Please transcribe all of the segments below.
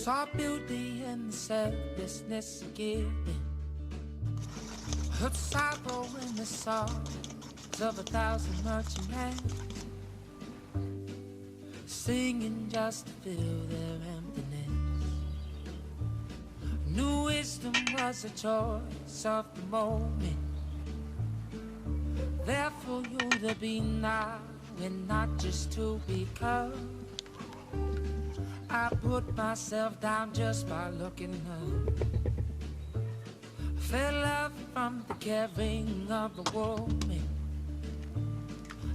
Saw beauty in the selflessness of giving. Heard sorrow in the songs of 1,000 merchantmen, singing just to fill their emptiness. New wisdom was a choice of the moment, there for you to be now and not just to become. I put myself down just by looking up. Felt love from the caring of a woman.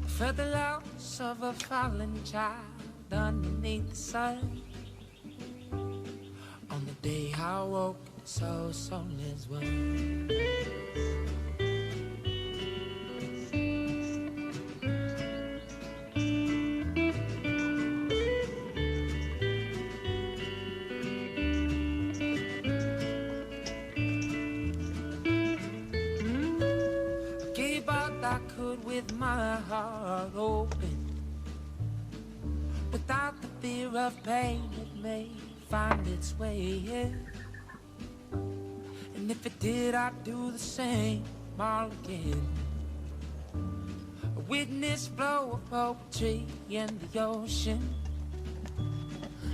Felt the loss of a fallen child underneath the sun. On the day I woke, so soulless one. With my heart open, without the fear of pain it may find its way in. And if it did, I'd do the same all again. A witness flow of poetry in the ocean,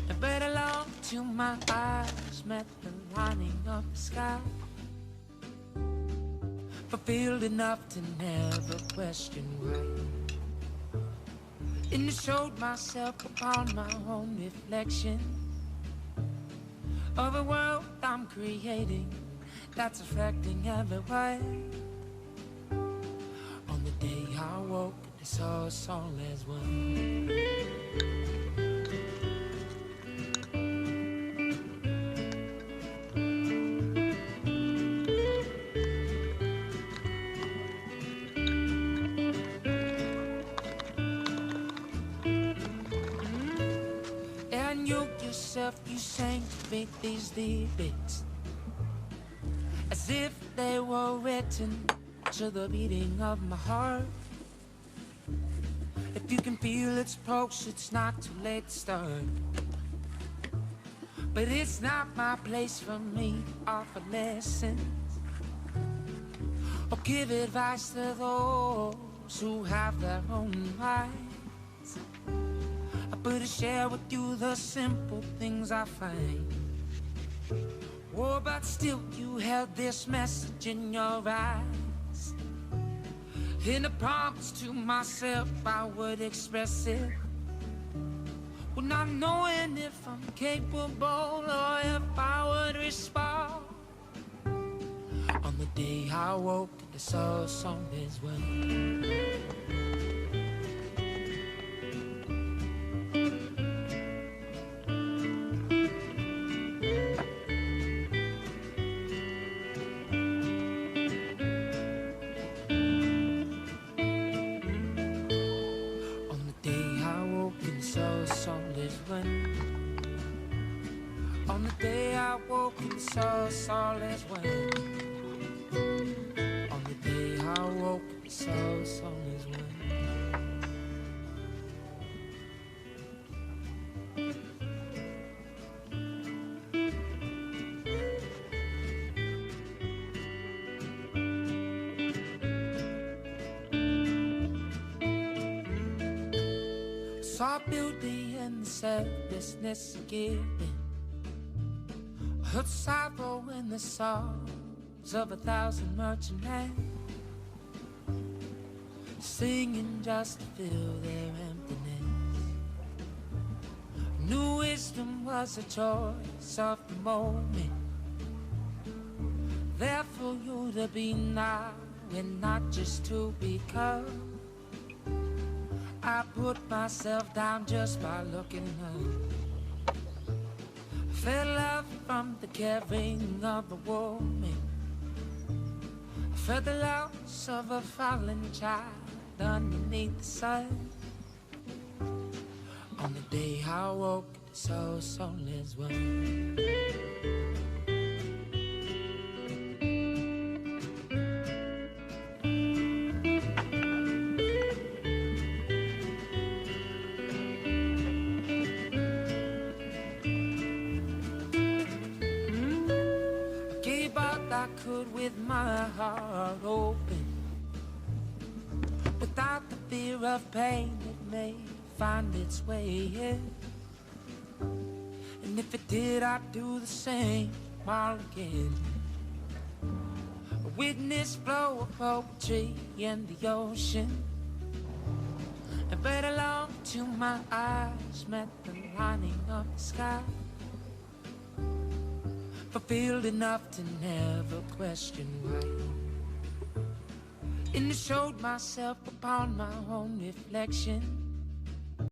and right along to my eyes met the lining of the sky, fulfilled enough to never question why. And it showed myself upon my own reflection of a world I'm creating that's affecting everyone. On the day I woke, this whole soul as one. You sanctify these lyrics as if they were written to the beating of my heart. If you can feel its pulse, it's not too late to start. But it's not my place for me to offer lessons or give advice to those who have their own minds. But to share with you the simple things I find. Oh, but still you held this message in your eyes. In a promise to myself I would express it, well, not knowing if I'm capable or if I would respond. On the day I woke, the soul song is one. On the day I woke and saw soul as one. On the day I woke and saw soul as one. Saw beauty in the selflessness of giving. Heard sorrow in the songs of 1,000 merchantmen, singing just to fill their emptiness. New wisdom was a choice of the moment, there for you to be now and not just to become. I put myself down just by looking up. Felt love from the caring of a woman. Felt the loss of a fallen child underneath the sun. On the day I woke, so soulless one. with my heart open, without the fear of pain that may find its way in. And if it did, I'd do the same all again. A witness flow of poetry in the ocean, and right along to my eyes met the lining of the sky, fulfilled enough to never question why. And I showed myself upon my own reflection,